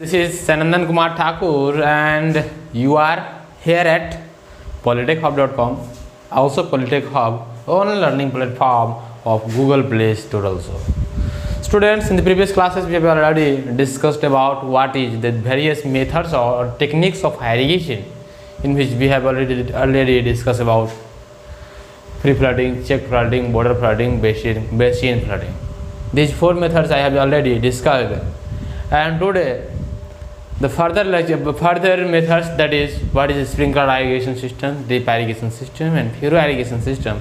This is Sanandan Kumar Thakur and you are here at polytechhub.com, also Polytech Hub, online learning platform of Google Play Store also. Students, in the previous classes we have already discussed about what is the various methods or techniques of irrigation, in which we have already discussed about pre-flooding, check flooding, border flooding, basin flooding. These four methods I have already discussed, and today the further methods, that is what is sprinkler irrigation system, drip irrigation system and furrow irrigation system,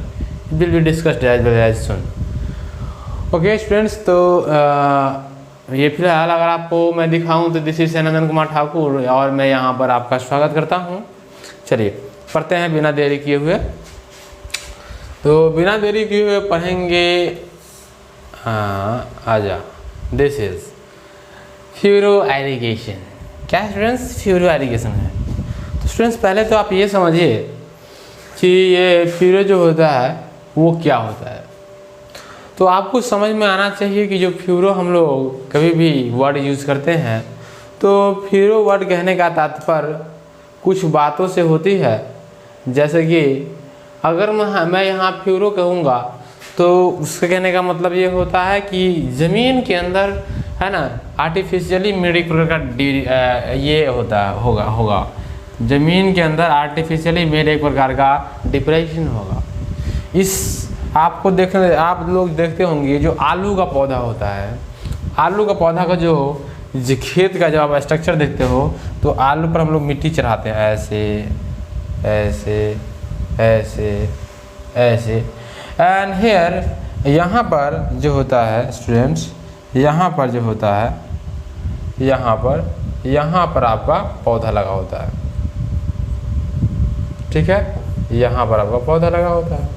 it will be discussed as well as soon. Okay students, तो ये फिलहाल अगर आपको मैं दिखाऊं तो this is Sanandan Kumar Thakur और मैं यहाँ पर आपका स्वागत करता हूँ। चलिए पढ़ते हैं बिना देरी किए हुए। तो बिना देरी किए हुए पढ़ेंगे। आजा, दिस इज फ्यूरो इरिगेशन। क्या स्टूडेंट्स फ्यूरो इरिगेशन है? तो स्टूडेंट्स पहले तो आप ये समझिए कि ये फ्यूरो जो होता है वो क्या होता है। तो आपको समझ में आना चाहिए कि जो फ्यूरो हम लोग कभी भी वर्ड यूज़ करते हैं, तो फ्यूरो वर्ड कहने का तात्पर्य कुछ बातों से होती है। जैसे कि अगर मैं यहाँ फ्यूरो कहूँगा तो उसके कहने का मतलब ये होता है कि ज़मीन के अंदर है ना आर्टिफिशियली मेड एक प्रकार का ये होगा ज़मीन के अंदर आर्टिफिशियली मेड एक प्रकार का डिप्रेशन होगा। इस आप लोग देखते होंगे जो आलू का पौधा होता है, आलू का पौधा का जो खेत का जब आप स्ट्रक्चर देखते हो तो आलू पर हम लोग मिट्टी चढ़ाते हैं ऐसे ऐसे ऐसे ऐसे। एंड हेयर यहाँ पर जो होता है स्टूडेंट्स, यहाँ पर जो होता है यहाँ पर आपका पौधा लगा होता है, ठीक है, यहाँ पर आपका पौधा लगा होता है।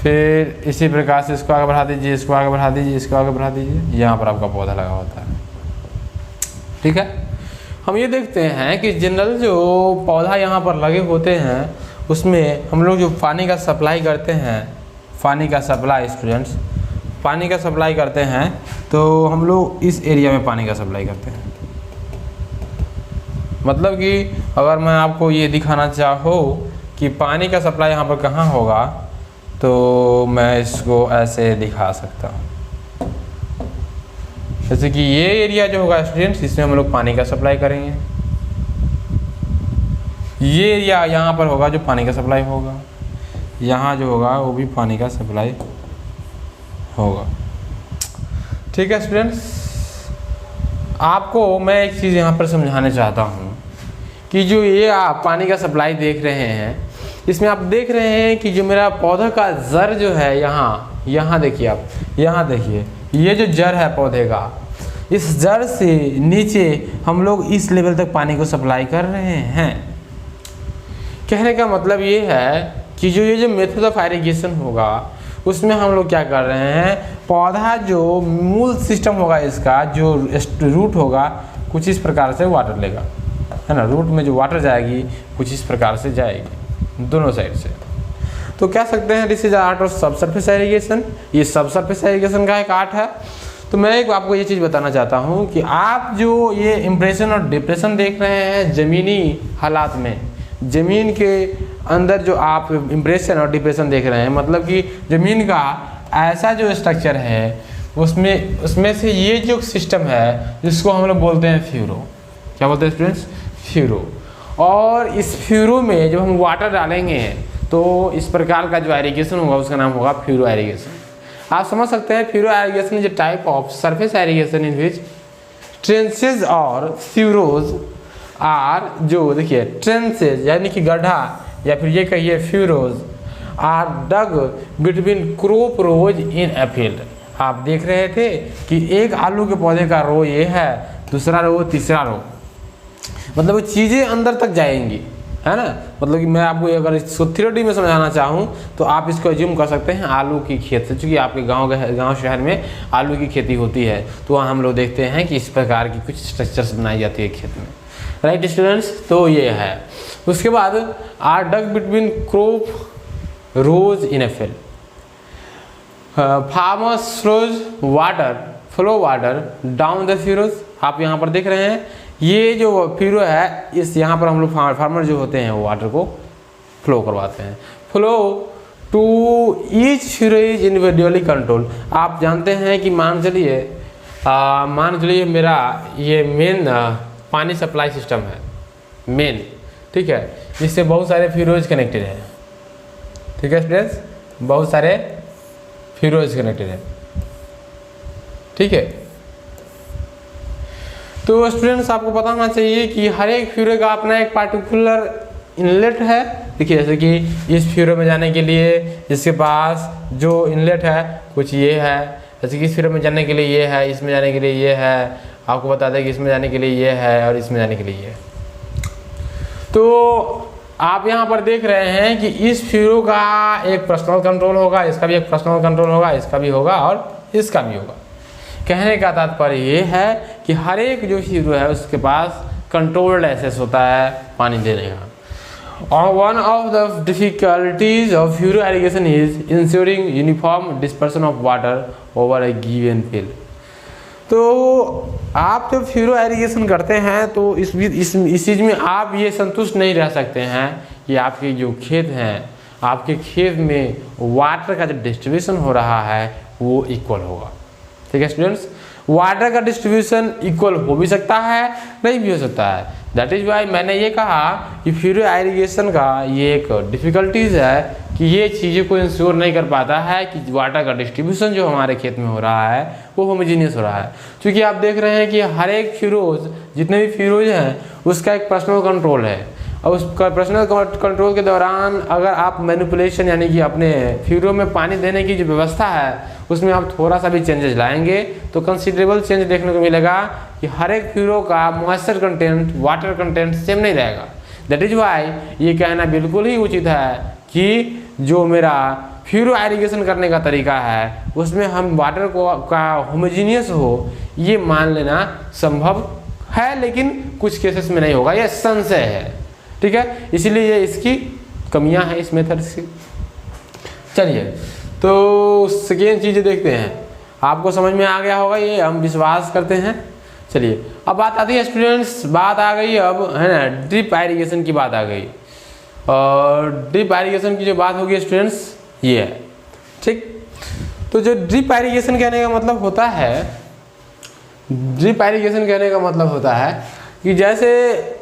फिर इसी प्रकार से इसको आगे बढ़ा दीजिए, इसको आगे बढ़ा दीजिए, इसको आगे बढ़ा दीजिए, यहाँ पर आपका पौधा लगा होता है, ठीक है। हम ये देखते हैं कि जनरल जो पौधा यहाँ पर लगे होते हैं उसमें हम लोग जो पानी का सप्लाई करते हैं, पानी का सप्लाई स्टूडेंट्स, पानी का सप्लाई करते हैं तो हम लोग इस एरिया में पानी का सप्लाई करते हैं। मतलब कि अगर मैं आपको ये दिखाना चाहूँ कि पानी का सप्लाई यहाँ पर कहाँ होगा तो मैं इसको ऐसे दिखा सकता हूँ। जैसे कि ये एरिया जो होगा स्टूडेंट्स, इसमें हम लोग पानी का सप्लाई करेंगे। ये एरिया यहाँ पर होगा जो पानी का सप्लाई होगा, यहाँ जो होगा वो भी पानी का सप्लाई होगा, ठीक है स्टूडेंट्स। आपको मैं एक चीज़ यहाँ पर समझाना चाहता हूँ कि जो ये आप पानी का सप्लाई देख रहे हैं, इसमें आप देख रहे हैं कि जो मेरा पौधा का जड़ जो है यहाँ देखिए, आप यहाँ देखिए, ये जो जड़ है पौधे का, इस जड़ से नीचे हम लोग इस लेवल तक पानी को सप्लाई कर रहे हैं। कहने का मतलब ये है कि ये जो मेथड ऑफ इरिगेशन होगा उसमें हम लोग क्या कर रहे हैं, पौधा जो मूल सिस्टम होगा इसका, जो रूट होगा कुछ इस प्रकार से वाटर लेगा, है ना, रूट में जो वाटर जाएगी कुछ इस प्रकार से जाएगी दोनों साइड से। तो कह सकते हैं दिस इज आर्ट ऑफ सब सरफेस इरिगेशन। ये सब सरफेस इरिगेशन का एक आर्ट है। तो मैं एक आपको ये चीज़ बताना चाहता हूँ कि आप जो ये इम्प्रेशन और डिप्रेशन देख रहे हैं ज़मीनी हालात में, ज़मीन के अंदर जो आप इम्प्रेशन और डिप्रेशन देख रहे हैं, मतलब कि ज़मीन का ऐसा जो स्ट्रक्चर है उसमें से ये जो सिस्टम है जिसको हम लोग बोलते हैं फ्यूरो। क्या बोलते हैं स्टूडेंट्स? फ्यूरो। और इस फ्यूरो में जब हम वाटर डालेंगे तो इस प्रकार का जो इरिगेशन होगा उसका नाम होगा फ्यूरो इरिगेशन। आप समझ सकते हैं furrow irrigation is a type of surface irrigation in which tranches और फ्यूरोज आर, जो देखिए ट्रेंचेज यानी कि गड्ढा या फिर ये कहिए furrows are dug between crop rows in a field. आप देख रहे थे कि एक आलू के पौधे का रो ये है, दूसरा रो, तीसरा रो, मतलब वो चीज़ें अंदर तक जाएंगी, है ना। मतलब कि मैं आपको अगर इसको थ्योरी में समझाना चाहूँ तो आप इसको एज्यूम कर सकते हैं आलू की खेत से, चूँकि आपके गांव शहर में आलू की खेती होती है तो वहाँ हम लोग देखते हैं कि इस प्रकार की कुछ स्ट्रक्चर्स बनाई जाती है खेत में, राइट स्टूडेंट्स। तो ये है। उसके बाद are dug between crop rows in a field, farmers throws water flow water down the furrows. आप यहाँ पर देख रहे हैं ये जो फ्यूरो है, इस यहाँ पर हम लोग फार्मर जो होते हैं वो वाटर को फ्लो करवाते हैं। Flow to each furrow is individually control. आप जानते हैं कि मान चलिए मेरा ये मेन पानी सप्लाई सिस्टम है मेन, ठीक है, जिससे बहुत सारे फ्यूरोज कनेक्टेड हैं, ठीक है स्टूडेंट्स, बहुत सारे फ्यूरोज कनेक्टेड है, ठीक है। तो स्टूडेंट्स आपको पता होना चाहिए कि हर एक फ्यूरो का अपना एक पार्टिकुलर इनलेट है। देखिए जैसे कि इस फ्यूरो में जाने के लिए इसके पास जो इनलेट है कुछ ये है, जैसे कि इस फ्यूरो में जाने के लिए ये है, इसमें जाने के लिए ये है, आपको बता दें कि इसमें जाने के लिए ये है और इसमें जाने के लिए ये है। तो आप यहाँ पर देख रहे हैं कि इस फ्यूरो का एक पर्सनल कंट्रोल होगा, इसका भी एक पर्सनल कंट्रोल होगा, इसका भी होगा और इसका भी होगा। कहने का तात्पर्य ये है कि हर एक जो फ्यूरो है उसके पास कंट्रोल्ड एक्सेस होता है पानी देने का। और one of the difficulties of furrow irrigation is ensuring uniform dispersion of water over A given field. तो आप जब फ्यूरो एरिगेशन करते हैं तो इस चीज़ में आप ये संतुष्ट नहीं रह सकते हैं कि आपके जो खेत हैं, आपके खेत में वाटर का जो डिस्ट्रीब्यूशन हो रहा है वो इक्वल होगा, ठीक है स्टूडेंट्स। वाटर का डिस्ट्रीब्यूशन इक्वल हो भी सकता है, नहीं भी हो सकता है। दैट इज वाई मैंने ये कहा कि फ्यूरो एरिगेशन का ये एक डिफ़िकल्टीज है कि ये चीज़ों को इंश्योर नहीं कर पाता है कि वाटर का डिस्ट्रीब्यूशन जो हमारे खेत में हो रहा है वो होमोजीनियस हो रहा है। क्योंकि आप देख रहे हैं कि हर एक फ्यूरोज, जितने भी फ्यूरोज हैं उसका एक पर्सनल कंट्रोल है, और उस पर्सनल कंट्रोल के दौरान अगर आप मैनिपुलेशन यानी कि अपने फ्यूरो में पानी देने की जो व्यवस्था है उसमें आप थोड़ा सा भी चेंजेस लाएंगे तो कंसिडरेबल चेंज देखने को मिलेगा कि हर एक फ्यूरो का moisture content, water content same नहीं रहेगा। दैट इज वाई ये कहना बिल्कुल ही उचित है कि जो मेरा फ्यूरो एरिगेशन करने का तरीका है उसमें हम वाटर को का होमोजीनियस हो ये मान लेना संभव है, लेकिन कुछ केसेस में नहीं होगा, यह संशय है, ठीक है। इसीलिए ये इसकी कमियां हैं इस मेथड से। चलिए तो सेकेंड चीज़ देखते हैं, आपको समझ में आ गया होगा ये, हम विश्वास करते हैं। चलिए अब बात आती है स्टूडेंट्स, बात आ गई अब है ना ड्रिप एरिगेशन की बात आ गई, और ड्रिप एरिगेशन की जो बात होगी स्टूडेंट्स ये है, ठीक। तो जो ड्रिप एरिगेशन कहने का मतलब होता है, ड्रिप एरिगेशन कहने का मतलब होता है कि जैसे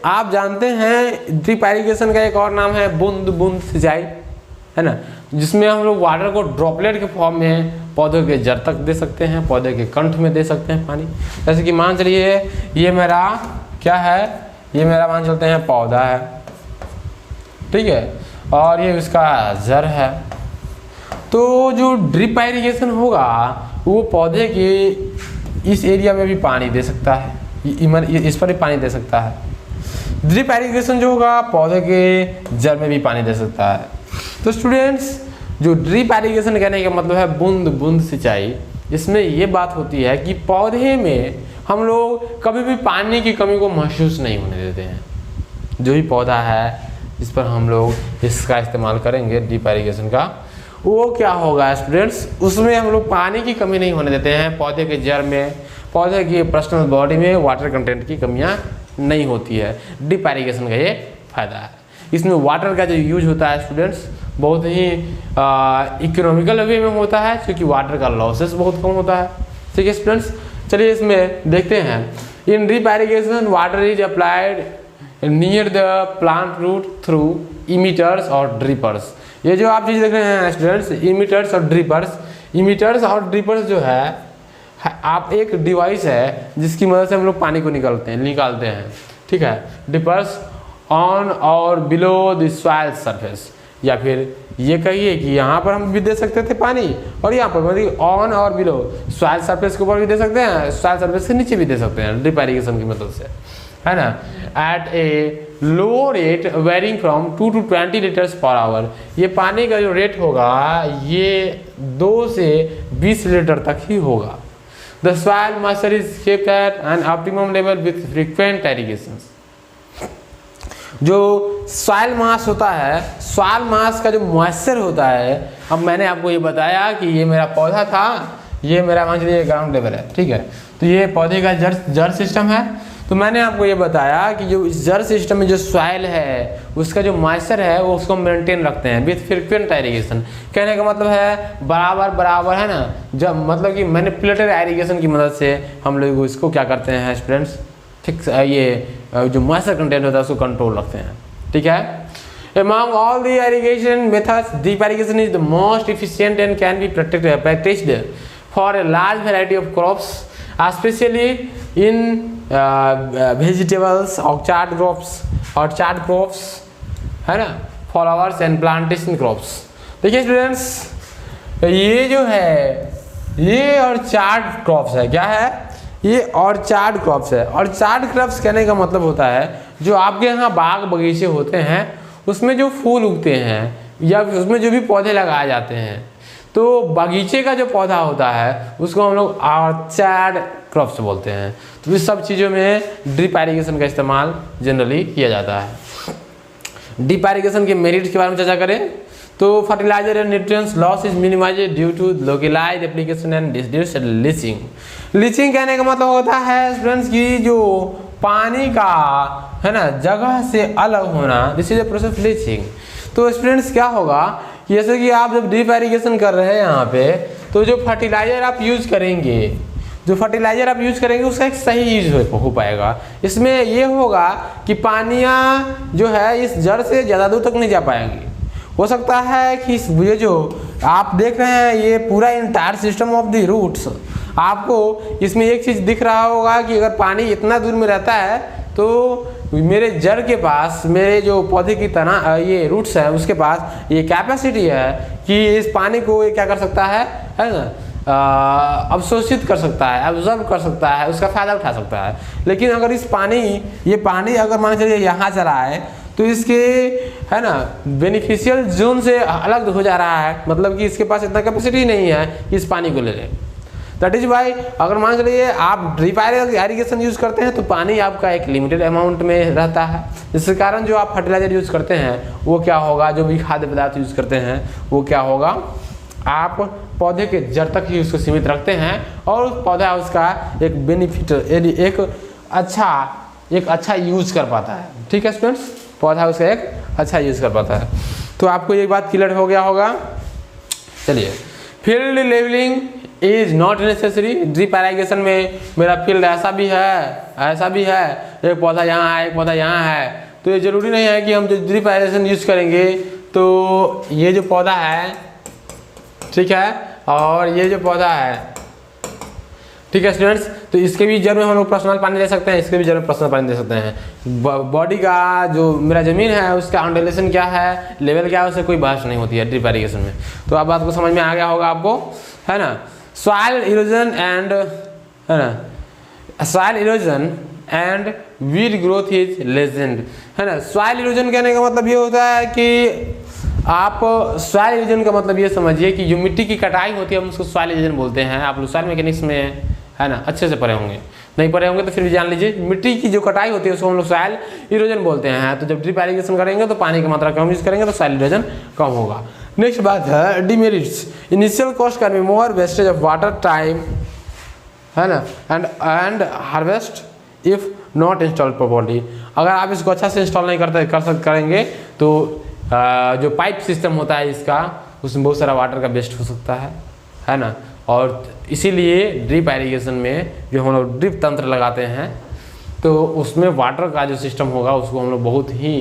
आप जानते हैं ड्रिप एरिगेशन का एक और नाम है बूंद बूंद सिंचाई, है ना, जिसमें हम लोग वाटर को ड्रॉपलेट के फॉर्म में पौधों के जड़ तक दे सकते हैं, पौधे के कंठ में दे सकते हैं पानी। जैसे कि मान चलिए ये मेरा क्या है, ये मेरा मान चलते हैं पौधा है, ठीक है, और ये इसका जड़ है। तो जो ड्रिप एरिगेशन होगा वो पौधे के इस एरिया में भी पानी दे सकता है, इस पर भी पानी दे सकता है। ड्रिप एरिगेशन जो होगा पौधे के जड़ में भी पानी दे सकता है। तो स्टूडेंट्स जो ड्रिप एरिगेशन कहने का मतलब है बूंद बूंद सिंचाई, इसमें ये बात होती है कि पौधे में हम लोग कभी भी पानी की कमी को महसूस नहीं होने देते हैं। जो भी पौधा है जिस पर हम लोग इसका इस्तेमाल करेंगे ड्रिप एरिगेशन का, वो क्या होगा स्टूडेंट्स, उसमें हम लोग पानी की कमी नहीं होने देते हैं। पौधे के जड़ में, पौधे की पर्सनल बॉडी में वाटर कंटेंट की कमियां नहीं होती है। ड्रिप एरिगेशन का ये फायदा है। इसमें वाटर का जो यूज होता है स्टूडेंट्स बहुत ही इकोनॉमिकल वे में होता है, क्योंकि वाटर का लॉसेस बहुत कम होता है, ठीक है स्टूडेंट्स। चलिए इसमें देखते हैं, in drip irrigation water is applied near the plant root through emitters और ड्रिपर्स। ये जो आप चीज़ देख रहे हैं स्टूडेंट्स, इमीटर्स और ड्रिपर्स, इमीटर्स और ड्रिपर्स जो है आप एक डिवाइस है जिसकी मदद से हम लोग पानी को निकालते हैं, ठीक है। ड्रिपर्स ऑन और बिलो द सॉइल सरफेस, या फिर ये कहिए कि यहाँ पर हम भी दे सकते थे पानी, और यहाँ पर मतलब ऑन और बिलो सॉइल सरफेस के ऊपर भी दे सकते हैं, सॉइल सरफेस के नीचे भी दे सकते हैं ड्रिप एरिगेशन की मदद से, है ना। At a low rate varying from 2 to 20 litres per hour. ये पानी का जो रेट होगा ये 2 से 20 लीटर तक ही होगा। The soil moisture is kept at an optimum level with frequent irrigations. जो सॉइल मास होता है, सॉइल मास का जो मॉइस्चर होता है, अब मैंने आपको ये बताया कि ये मेरा पौधा था, ये मेरा मान लीजिए ग्राउंड लेवल है, ठीक है। तो ये पौधे का जड़ सिस्टम है। तो मैंने आपको ये बताया कि जो इस जड़ सिस्टम में जो सॉइल है उसका जो मॉइस्चर है वो उसको मेंटेन रखते हैं विथ फ्रीक्वेंट इरिगेशन। कहने का मतलब है बराबर बराबर, है ना, जब मतलब कि मैनिपुलेटेड इरिगेशन की मदद से हम लोग इसको क्या करते हैं स्टूडेंट्स, ठीक, ये जो मॉइस्चर कंटेंट होता है उसको कंट्रोल रखते हैं, ठीक है। Among all the irrigation methods, deep irrigation is the most efficient and can be practiced for a large variety of crops, especially in vegetables, orchard crops, है ना, flowers and plantation crops। देखिए students, ये जो है ये orchard crops है, क्या है ये ऑर्चार्ड क्रॉप्स है। ऑर्चार्ड क्रॉप्स कहने का मतलब होता है जो आपके यहाँ बाग बगीचे होते हैं उसमें जो फूल उगते हैं या उसमें जो भी पौधे लगाए जाते हैं, तो बगीचे का जो पौधा होता है उसको हम लोग ऑर्चार्ड क्रॉप्स बोलते हैं। तो इस सब चीज़ों में ड्रिप इरिगेशन का इस्तेमाल जनरली किया जाता है। ड्रिप इरिगेशन के मेरिट्स के बारे में चर्चा करें तो fertiliser and nutrients loss is minimised due to localised application and reduced leaching. Leaching कहने का मतलब होता है स्टूडेंट्स की जो पानी का, है ना, जगह से अलग होना, this is a process leaching. तो स्टूडेंट्स क्या होगा, जैसे कि आप जब ड्रिप इरिगेशन कर रहे हैं यहाँ पे, तो जो फर्टिलाइजर आप यूज करेंगे उसका एक सही यूज हो पाएगा। इसमें ये होगा कि पानियाँ जो है इस जड़ से ज़्यादा दूर तक नहीं जा पाएंगी। हो सकता है कि ये जो आप देख रहे हैं ये पूरा entire system of the roots, आपको इसमें एक चीज़ दिख रहा होगा कि अगर पानी इतना दूर में रहता है तो मेरे जड़ के पास, मेरे जो पौधे की तना ये रूट्स है उसके पास ये कैपेसिटी है कि इस पानी को ये क्या कर सकता है ना, अवशोषित कर सकता है, ऑब्जर्व कर सकता है, उसका फ़ायदा उठा सकता है। लेकिन अगर ये पानी अगर मान चलिए यहाँ चला है तो इसके, है ना, बेनिफिशियल जोन से अलग हो जा रहा है, मतलब कि इसके पास इतना कैपेसिटी नहीं है कि इस पानी को ले ले। दैट इज वाई अगर मान चलिए आप ड्रिप इरिगेशन यूज़ करते हैं तो पानी आपका एक लिमिटेड अमाउंट में रहता है, जिसके कारण जो आप फर्टिलाइजर यूज़ करते हैं वो क्या होगा, जो भी खाद्य पदार्थ यूज़ करते हैं वो क्या होगा, आप पौधे के जड़ तक ही उसको सीमित रखते हैं और पौधा उसका एक बेनिफिट, एक अच्छा यूज कर पाता है। ठीक है स्टूडेंट्स, पौधा उसका एक अच्छा यूज कर पाता है। तो आपको ये बात क्लियर हो गया होगा। चलिए, field levelling is not necessary. Drip irrigation में मेरा फील्ड ऐसा भी है, एक पौधा यहाँ है, एक पौधा यहाँ है, तो ये जरूरी नहीं है कि हम जो ड्रिप इरिगेशन यूज करेंगे तो ये जो पौधा है, ठीक है, और ये जो पौधा है, ठीक है स्टूडेंट्स, तो इसके भी जड़ में हम लोग पर्सनल पानी दे सकते हैं, इसके भी जड़ में पर्सनल पानी दे सकते हैं। बॉडी का जो मेरा ज़मीन है उसका अंडुलेशन क्या है, लेवल क्या है, उससे कोई बहस नहीं होती है ड्रिप इरिगेशन में। तो अब बात को समझ में आ गया होगा आपको, है ना। सॉइल इरोजन एंड, है ना, soil erosion and weed growth is legend, है ना। सॉइल इरोजन कहने का मतलब ये होता है कि आप सॉइल इरोजन का मतलब ये समझिए कि जो मिट्टी की कटाई होती है हम उसको सॉइल इरोजन बोलते हैं। आप लोग सॉइल मैकेनिक्स में, है ना, अच्छे से पढ़े होंगे, नहीं पढ़े होंगे तो फिर भी जान लीजिए, मिट्टी की जो कटाई होती है उसको हम लोग सॉइल इरोजन बोलते हैं। तो जब ड्रिप इरिगेशन करेंगे तो पानी की मात्रा कम यूज करेंगे तो सॉइल इरोजन कम होगा। नेक्स्ट बात है demerits. Initial cost can be more, wastage of water, time, है ना, and harvest if not installed properly. अगर आप इसको अच्छा से इंस्टॉल नहीं करेंगे तो जो पाइप सिस्टम होता है इसका, उसमें बहुत सारा वाटर का वेस्ट हो सकता है ना। और इसीलिए ड्रिप इरिगेशन में जो हम लोग ड्रिप तंत्र लगाते हैं तो उसमें वाटर का जो सिस्टम होगा उसको हम लोग बहुत ही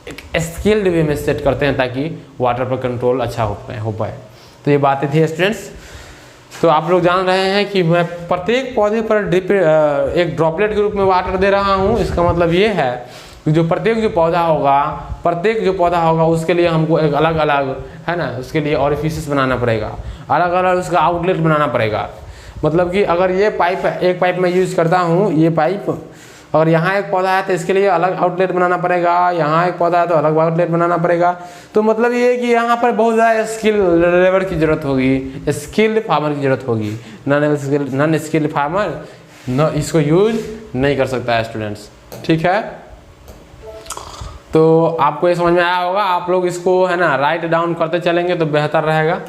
एक स्किल्ड वे में सेट करते हैं ताकि वाटर पर कंट्रोल अच्छा हो पाए। तो ये बातें थी स्टूडेंट्स। तो आप लोग जान रहे हैं कि मैं प्रत्येक पौधे पर ड्रिप एक ड्रॉपलेट के रूप में वाटर दे रहा हूँ। इसका मतलब ये है कि जो प्रत्येक जो पौधा होगा उसके लिए हमको एक अलग अलग, है ना, उसके लिए ऑरिफिसेस बनाना पड़ेगा, अलग अलग उसका आउटलेट बनाना पड़ेगा। मतलब कि अगर ये पाइप, एक पाइप मैं यूज़ करता हूँ, ये पाइप अगर यहाँ एक पौधा है तो इसके लिए अलग आउटलेट बनाना पड़ेगा, यहाँ एक पौधा है तो अलग आउटलेट बनाना पड़ेगा। तो मतलब ये है कि यहाँ पर बहुत ज़्यादा स्किल लेबर की ज़रूरत होगी, स्किल्ड फार्मर की ज़रूरत होगी। नॉन स्किल्ड फार्मर इसको यूज नहीं कर सकता है स्टूडेंट्स। ठीक है, तो आपको ये समझ में आया होगा। आप लोग इसको, है ना, राइट डाउन करते चलेंगे तो बेहतर रहेगा।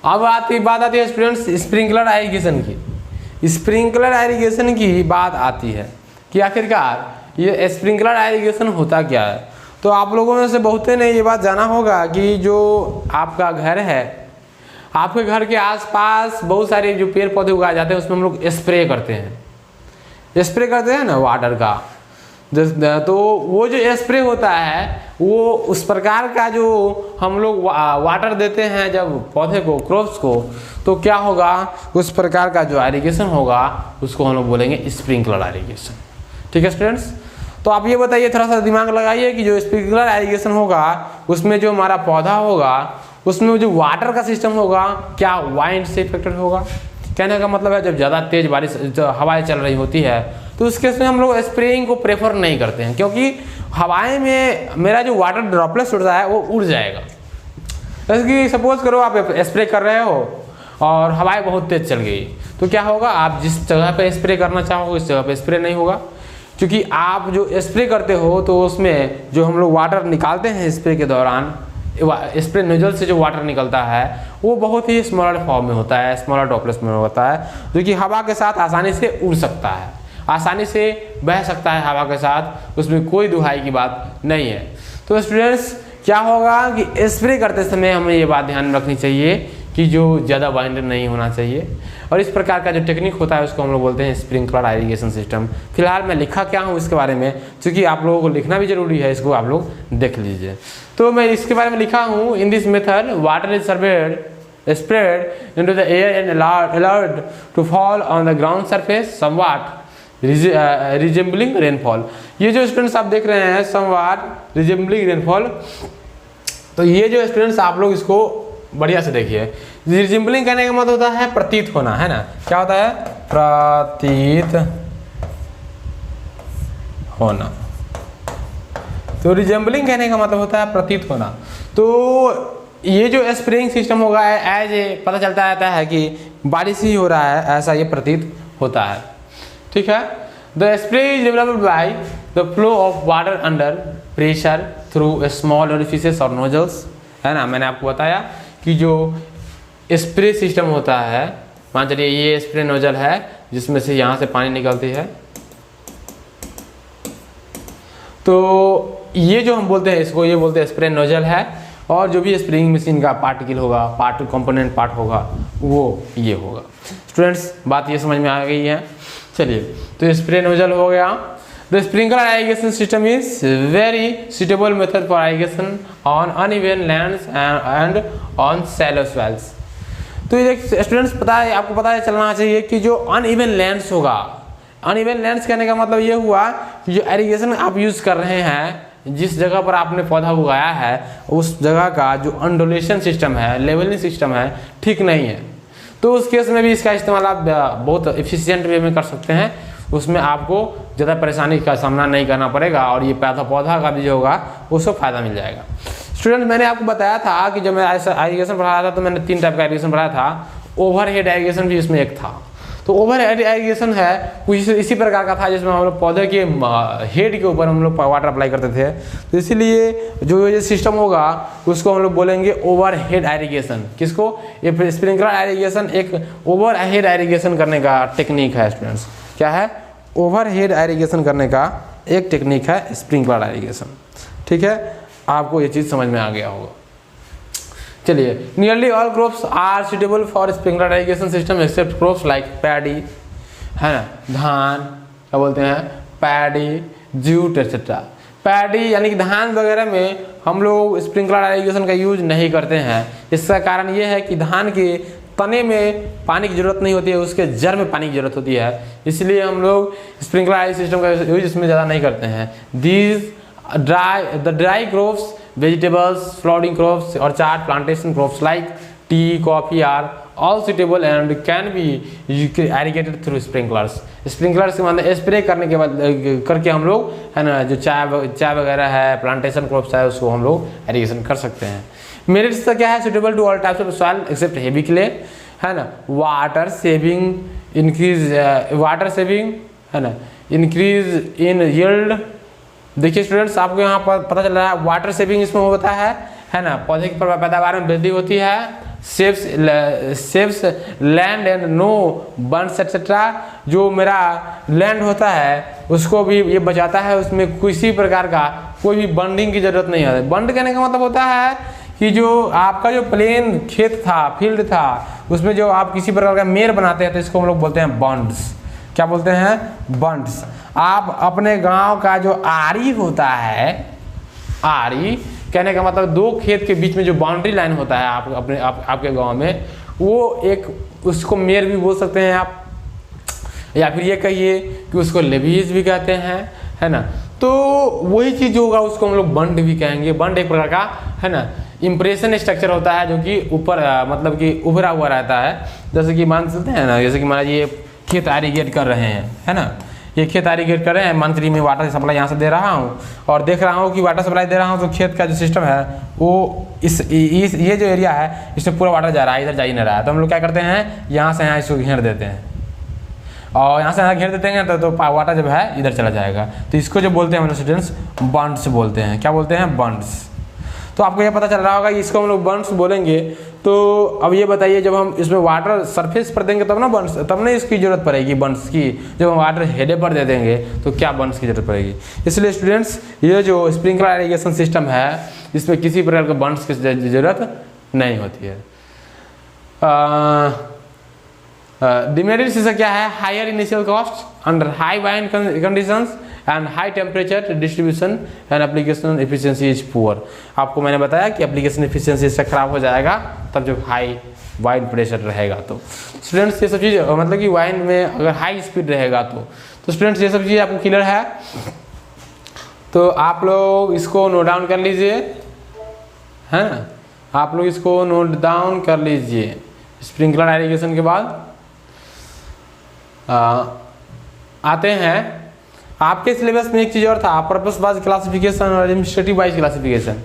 अब बात आती है स्टूडेंट्स स्प्रिंकलर इरिगेशन की। स्प्रिंकलर इरिगेशन की बात आती है कि आखिरकार ये स्प्रिंकलर इरिगेशन होता क्या है। तो आप लोगों में से बहुते ने ये बात जाना होगा कि जो आपका घर है, आपके घर के आसपास बहुत सारे जो पेड़ पौधे उगाए जाते हैं उसमें हम लोग स्प्रे करते हैं ना वाटर का। तो वो जो स्प्रे होता है वो उस प्रकार का जो हम लोग वाटर देते हैं जब पौधे को, क्रॉप्स को, तो क्या होगा, उस प्रकार का जो इरिगेशन होगा उसको हम लोग बोलेंगे स्प्रिंकलर इरिगेशन। ठीक है स्टूडेंट्स, तो आप ये बताइए, थोड़ा सा दिमाग लगाइए कि जो स्प्रिंकलर इरिगेशन होगा उसमें जो हमारा पौधा होगा उसमें जो वाटर का सिस्टम होगा क्या वाइंड से इफेक्टेड होगा। कहने का मतलब है जब ज़्यादा तेज बारिश हवाएं चल रही होती है तो उस केस में हम लोग स्प्रेइंग को प्रेफर नहीं करते हैं, क्योंकि हवाएं में मेरा जो वाटर ड्रॉपलेट्स उड़ता है वो उड़ जाएगा। जैसे कि सपोज करो आप स्प्रे कर रहे हो और हवाएं बहुत तेज चल गई तो क्या होगा, आप जिस जगह पे स्प्रे करना चाहोगे उस जगह पे स्प्रे नहीं होगा, क्योंकि आप जो स्प्रे करते हो तो उसमें जो हम लोग वाटर निकालते हैं स्प्रे के दौरान, स्प्रे नोजल से जो वाटर निकलता है वो बहुत ही स्मॉलर फॉर्म में होता है, स्मॉलर ड्रॉपलेट्स में होता है, जो कि हवा के साथ आसानी से उड़ सकता है, आसानी से बह सकता है हवा के साथ, उसमें कोई दुहाई की बात नहीं है। तो स्टूडेंट्स क्या होगा कि स्प्रे करते समय हमें ये बात ध्यान रखनी चाहिए कि जो ज़्यादा वाइंड नहीं होना चाहिए, और इस प्रकार का जो टेक्निक होता है उसको हम लोग बोलते हैं स्प्रिंकलर इरिगेशन सिस्टम। फिलहाल मैं लिखा क्या हूँ इसके बारे में, क्योंकि आप लोगों को लिखना भी जरूरी है, इसको आप लोग देख लीजिए। तो मैं इसके बारे में लिखा हूँ, in this method water is spread into the air and allowed to fall on the ground surface somewhat resembling rainfall। ये जो स्टूडेंट्स आप देख रहे हैं somewhat resembling rainfall, तो ये जो स्टूडेंट्स आप लोग इसको बढ़िया से देखिए। रिजेंबलिंग कहने का मतलब होता है प्रतीत होना, है ना, क्या होता है, प्रतीत होना। तो रिजेंबलिंग कहने का मतलब होता है प्रतीत होना। तो ये जो स्प्रेइंग सिस्टम होगा एज ए पता चलता रहता है कि बारिश ही हो रहा है, ऐसा ये प्रतीत होता है। ठीक है, the spray is developed by the flow of water under pressure through small orifices और नोजल्स, है ना। मैंने आपको बताया कि जो स्प्रे सिस्टम होता है, मान चलिए ये स्प्रे नोजल है जिसमें से यहाँ से पानी निकलती है, तो ये जो हम बोलते हैं इसको, ये बोलते हैं स्प्रे नोजल है, और जो भी स्प्रेइंग मशीन का पार्टिकल होगा, कंपोनेंट पार्ट होगा, वो ये होगा। स्टूडेंट्स बात ये समझ में आ गई है। चलिए, तो स्प्रे नोजल हो गया। The sprinkler irrigation system is very suitable method for irrigation on uneven lands and on shallow soils. तो ये स्टूडेंट्स पता है, आपको पता है चलना चाहिए कि जो अनइवन लैंड्स होगा, अनइवन लैंड्स कहने का मतलब ये हुआ कि जो इरिगेशन आप यूज कर रहे हैं, जिस जगह पर आपने पौधा उगाया है उस जगह का जो अंडोलेशन सिस्टम है, लेवलिंग सिस्टम है, ठीक नहीं है, तो उस केस में भी इसका इस्तेमाल आप बहुत एफिशिएंट वे में कर सकते हैं। उसमें आपको ज़्यादा परेशानी का सामना नहीं करना पड़ेगा, और ये पौधा का भी जो होगा उसको फायदा मिल जाएगा। स्टूडेंट मैंने आपको बताया था कि जब मैं ऐसा इरिगेशन पढ़ाया था तो मैंने 3 टाइप का इरिगेशन पढ़ाया था। ओवरहेड इरिगेशन भी इसमें एक था। तो ओवरहेड इरिगेशन है कुछ इसी प्रकार का था जिसमें हम लोग पौधे के हेड के ऊपर हम लोग वाटर अप्लाई करते थे। तो इसीलिए जो ये सिस्टम होगा उसको हम लोग बोलेंगे ओवरहेड इरिगेशन। किसको? ये स्प्रिंकलर इरिगेशन एक ओवरहेड इरिगेशन करने का टेक्निक है स्टूडेंट्स। क्या है? ओवरहेड इरिगेशन करने का एक टेक्निक है स्प्रिंकलर इरिगेशन। ठीक है, आपको ये चीज़ समझ में आ गया होगा। चलिए, nearly all crops are suitable for sprinkler irrigation system except crops like paddy, है ना, धान, क्या बोलते हैं, पैडी, जूट एक्सेट्रा। पैडी यानी कि धान वगैरह में हम लोग स्प्रिंकलर इरिगेशन का यूज नहीं करते हैं। इसका कारण ये है कि धान के तने में पानी की जरूरत नहीं होती है, उसके जड़ में पानी की जरूरत होती है, इसलिए हम लोग स्प्रिंकलर सिस्टम का यूज इसमें ज़्यादा नहीं करते हैं। These dry crops, vegetables, flowering crops orchard plantation crops like tea, coffee are all suitable and can be irrigated through sprinklers. Sprinklers के मतलब स्प्रे करने के बाद करके हम लोग, है ना, जो चाय वगैरह है, प्लांटेशन क्रॉप्स है, उसको हम लोग इरिगेशन कर सकते हैं। मेरिट्स का क्या है? Suitable to all types of soil except heavy clay, है ना, वाटर सेविंग, है ना, इंक्रीज इन यील्ड। देखिए स्टूडेंट्स, आपको यहाँ पर पता चल रहा है वाटर सेविंग इसमें होता है ना, पौधे की पैदावार में वृद्धि होती है, saves land and no burns etcetera. जो मेरा लैंड होता है उसको भी ये बचाता है, उसमें किसी प्रकार का कोई भी बंडिंग की जरूरत नहीं है। बंड कहने का मतलब होता है कि जो आपका जो प्लेन खेत था, फील्ड था, उसमें जो आप किसी प्रकार का मेड़ बनाते हैं तो इसको हम लोग बोलते हैं बंड्स। क्या बोलते हैं? बंड्स। आप अपने गांव का जो आरी होता है, आरी कहने का मतलब दो खेत के बीच में जो बाउंड्री लाइन होता है आपके गांव में, वो एक उसको मेड़ भी बोल सकते हैं आप, या फिर ये कहिए कि उसको लेवीज भी कहते हैं, है ना। तो वही चीज़ जो होगा उसको हम लोग बंड भी कहेंगे। बंड एक प्रकार का, है ना, इम्प्रेशन स्ट्रक्चर होता है जो कि ऊपर मतलब कि उभरा हुआ रहता है। जैसे कि मान सकते हैं ना, जैसे कि मान लीजिए ये खेत इरिगेट कर रहे हैं, है ना, ये खेत इरिगेट कर रहे हैं, मान लीजिए मैं वाटर सप्लाई यहाँ से दे रहा हूँ और देख रहा हूँ कि वाटर सप्लाई दे रहा हूँ तो खेत का जो सिस्टम है वो ये जो एरिया है इसमें पूरा वाटर जा रहा है, इधर जा ही नहीं रहा है। तो हम लोग क्या करते हैं, यहाँ से यहाँ इसको घेर देते हैं और यहाँ से यहाँ घेर देते हैं तो वाटर जब है इधर चला जाएगा। तो इसको जो बोलते हैं हम लोग स्टूडेंट्स बंड्स बोलते हैं। क्या बोलते हैं? बंड्स। तो आपको ये पता चल रहा होगा कि इसको हम लोग बंड्स बोलेंगे। तो अब ये बताइए, जब हम इसमें वाटर सरफेस पर देंगे तब ना बंड्स, तब नहीं इसकी जरूरत पड़ेगी बंड्स की। जब हम वाटर हेडे पर दे देंगे तो क्या बंड्स की जरूरत पड़ेगी। इसलिए स्टूडेंट्स ये जो स्प्रिंकलर इरिगेशन सिस्टम है इसमें किसी प्रकार के बंड्स की जरूरत नहीं होती है। डिमेरिट्स इसका क्या है? Higher initial cost under high wind conditions and high temperature distribution and application efficiency is poor. आपको मैंने बताया कि एप्लीकेशन एफिशिएंसी इससे खराब हो जाएगा तब जब हाई वाइंड प्रेशर रहेगा। तो स्टूडेंट्स ये सब चीज़ मतलब कि वाइंड में अगर हाई स्पीड रहेगा तो स्टूडेंट्स ये सब चीज़ आपको क्लियर है। तो आप लोग इसको नोट डाउन कर लीजिए, है ना, आप लोग इसको नोट डाउन कर लीजिए। स्प्रिंकलर इरिगेशन के बाद आते हैं आपके सिलेबस में एक चीज़ और था, पर्पस वाइज क्लासिफिकेशन और एडमिनिस्ट्रेटिव वाइज क्लासिफिकेशन।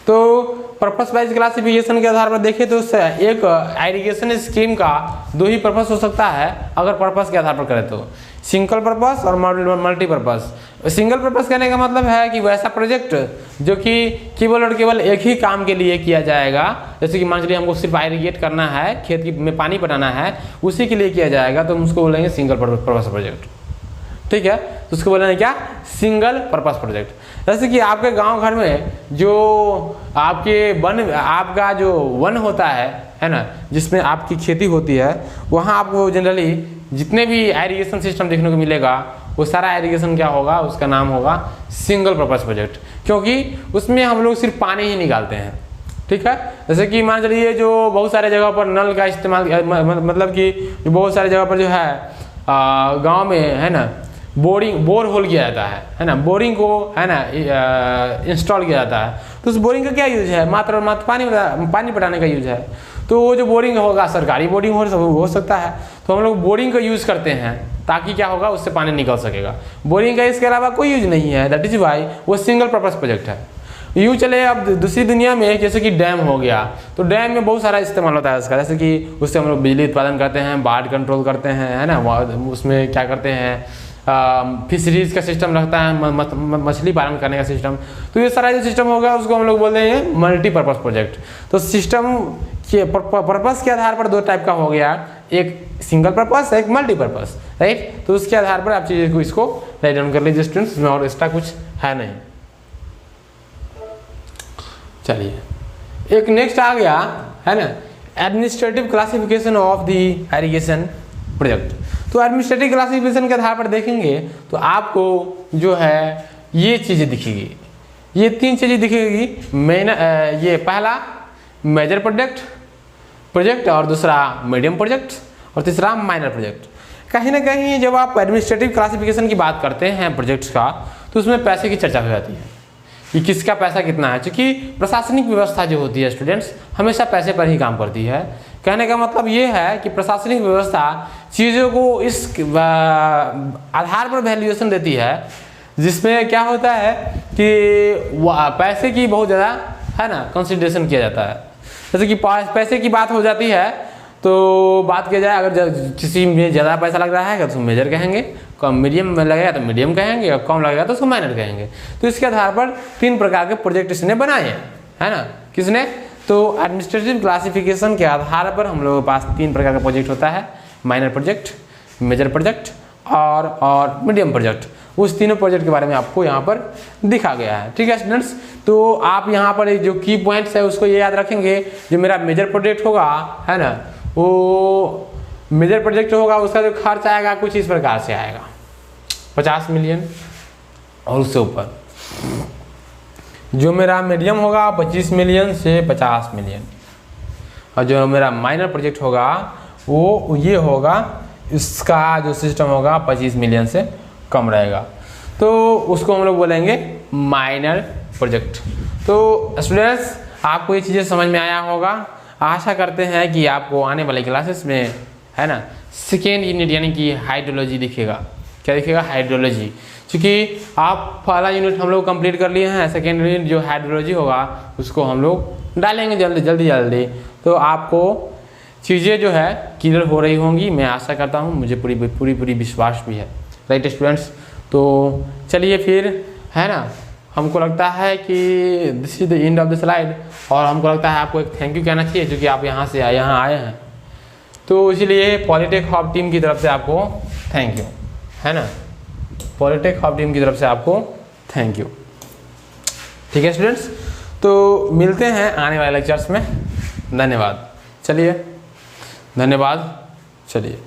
तो पर्पस वाइज क्लासिफिकेशन के आधार पर देखें तो एक इरिगेशन स्कीम का दो ही पर्पस हो सकता है अगर पर्पस के आधार पर करें तो, सिंगल पर्पस और मल्टीपर्पस। सिंगल पर्पस कहने का मतलब है कि वैसा प्रोजेक्ट जो कि केवल और केवल एक ही काम के लिए किया जाएगा। जैसे कि मान लीजिए हमको सिर्फ इरिगेट करना है, खेत में पानी पटाना है, उसी के लिए किया जाएगा तो हम उसको बोलेंगे सिंगल पर्पस प्रोजेक्ट। ठीक है, तो उसको बोलेंगे क्या? Single purpose project. जैसे कि आपके गांव घर में जो आपका जो वन होता है ना, जिसमें आपकी खेती होती है, वहाँ आपको जनरली जितने भी इरिगेशन सिस्टम देखने को मिलेगा वो सारा इरिगेशन क्या होगा, उसका नाम होगा सिंगल पर्पस प्रोजेक्ट, क्योंकि उसमें हम लोग सिर्फ पानी ही निकालते हैं। ठीक है, जैसे कि मान चलिए जो बहुत सारे जगह पर नल का इस्तेमाल, मतलब कि बहुत सारे जगह पर जो है गांव में, है ना, बोर होल किया जाता है ना, बोरिंग को, है ना, इंस्टॉल किया जाता है। तो उस बोरिंग का क्या यूज है? मात्र और मात्र पानी पटाने का यूज है। तो वो जो बोरिंग होगा सरकारी बोरिंग हो सकता है, तो हम लोग बोरिंग का यूज़ करते हैं ताकि क्या होगा, उससे पानी निकल सकेगा। बोरिंग का इसके अलावा कोई यूज नहीं है, दैट इज वाई वो सिंगल पर्पस प्रोजेक्ट है। यूँ चले अब दूसरी दुनिया में, जैसे कि डैम हो गया, तो डैम में बहुत सारा इस्तेमाल होता है उसका। जैसे कि उससे हम लोग बिजली उत्पादन करते हैं, बाढ़ कंट्रोल करते हैं, है ना, उसमें क्या करते हैं, फिशरीज का सिस्टम रखता है, मछली पालन करने का सिस्टम। तो ये सारा जो सिस्टम होगा उसको हम लोग बोलते हैं मल्टीपर्पज़ प्रोजेक्ट। तो सिस्टम के पर्पस के आधार पर दो टाइप का हो गया, एक सिंगल पर्पस, एक मल्टीपर्पज़, राइट। तो उसके आधार पर आप चीज़ को इसको राइट डाउन कर लीजिए स्टूडेंट्स, और एक्स्ट्रा कुछ है नहीं। चलिए एक नेक्स्ट आ गया, है ना, administrative classification of the irrigation project. तो एडमिनिस्ट्रेटिव क्लासिफिकेशन के आधार पर देखेंगे तो आपको जो है ये चीज़ें दिखेगी, ये तीन चीज़ें दिखेगी। ये पहला मेजर प्रोजेक्ट और दूसरा मीडियम प्रोजेक्ट और तीसरा माइनर प्रोजेक्ट। कहीं ना कहीं जब आप एडमिनिस्ट्रेटिव क्लासिफिकेशन की बात करते हैं प्रोजेक्ट्स का, तो उसमें पैसे की चर्चा हो जाती है कि किसका पैसा कितना है, क्योंकि प्रशासनिक व्यवस्था जो होती है स्टूडेंट्स हमेशा पैसे पर ही काम करती है। कहने का मतलब ये है कि प्रशासनिक व्यवस्था चीज़ों को इस आधार पर वैल्यूएशन देती है जिसमें क्या होता है कि पैसे की बहुत ज़्यादा, है ना, कंसिडरेशन किया जाता है। जैसे कि पैसे की बात हो जाती है तो बात किया जाए, अगर किसी में ज़्यादा पैसा लग रहा है तो उसको मेजर कहेंगे, कम मीडियम में लगेगा तो मीडियम कहेंगे, और कम लगेगा तो उसको माइनर कहेंगे। तो इसके आधार पर तीन प्रकार के प्रोजेक्ट इसने बनाए हैं, है ना, किसने? तो एडमिनिस्ट्रेटिव क्लासिफिकेशन के आधार पर हम लोगों के पास 3 प्रकार का प्रोजेक्ट होता है, माइनर प्रोजेक्ट, मेजर प्रोजेक्ट और मीडियम प्रोजेक्ट। उस तीनों प्रोजेक्ट के बारे में आपको यहाँ पर दिखा गया है। ठीक है स्टूडेंट्स, तो आप यहाँ पर जो की पॉइंट्स है उसको ये याद रखेंगे। जो मेरा मेजर प्रोजेक्ट होगा है ना, वो मेजर प्रोजेक्ट होगा, उसका जो खर्च आएगा कुछ इस प्रकार से आएगा, 50 मिलियन और उससे ऊपर। जो मेरा मीडियम होगा 25 मिलियन से 50 मिलियन, और जो मेरा माइनर प्रोजेक्ट होगा वो ये होगा, इसका जो सिस्टम होगा 25 मिलियन से कम रहेगा, तो उसको हम लोग बोलेंगे माइनर प्रोजेक्ट। तो स्टूडेंट्स, आपको ये चीज़ें समझ में आया होगा। आशा करते हैं कि आपको आने वाले क्लासेस में है ना सेकेंड यूनिट यानी कि हाइड्रोलॉजी दिखेगा। क्या दिखेगा? हाइड्रोलॉजी। क्योंकि आप पहला यूनिट हम लोग कंप्लीट कर लिए हैं, सेकेंड यूनिट जो हाइड्रोलॉजी होगा उसको हम लोग डालेंगे जल्दी। तो आपको चीज़ें जो है क्लियर हो रही होंगी, मैं आशा करता हूँ, मुझे पूरी विश्वास भी है। राइट स्टूडेंट्स, तो चलिए फिर है ना, हमको लगता है कि this is the end of the slide, और हमको लगता है आपको एक थैंक यू कहना चाहिए जो कि आप यहाँ से यहाँ आए हैं। तो इसलिए पॉलिटेक हब टीम की तरफ से आपको थैंक यू, है ना, पॉलिटेक हब टीम की तरफ से आपको थैंक यू। ठीक है स्टूडेंट्स, तो मिलते हैं आने वाले लेक्चर्स में। धन्यवाद। चलिए, धन्यवाद। चलिए।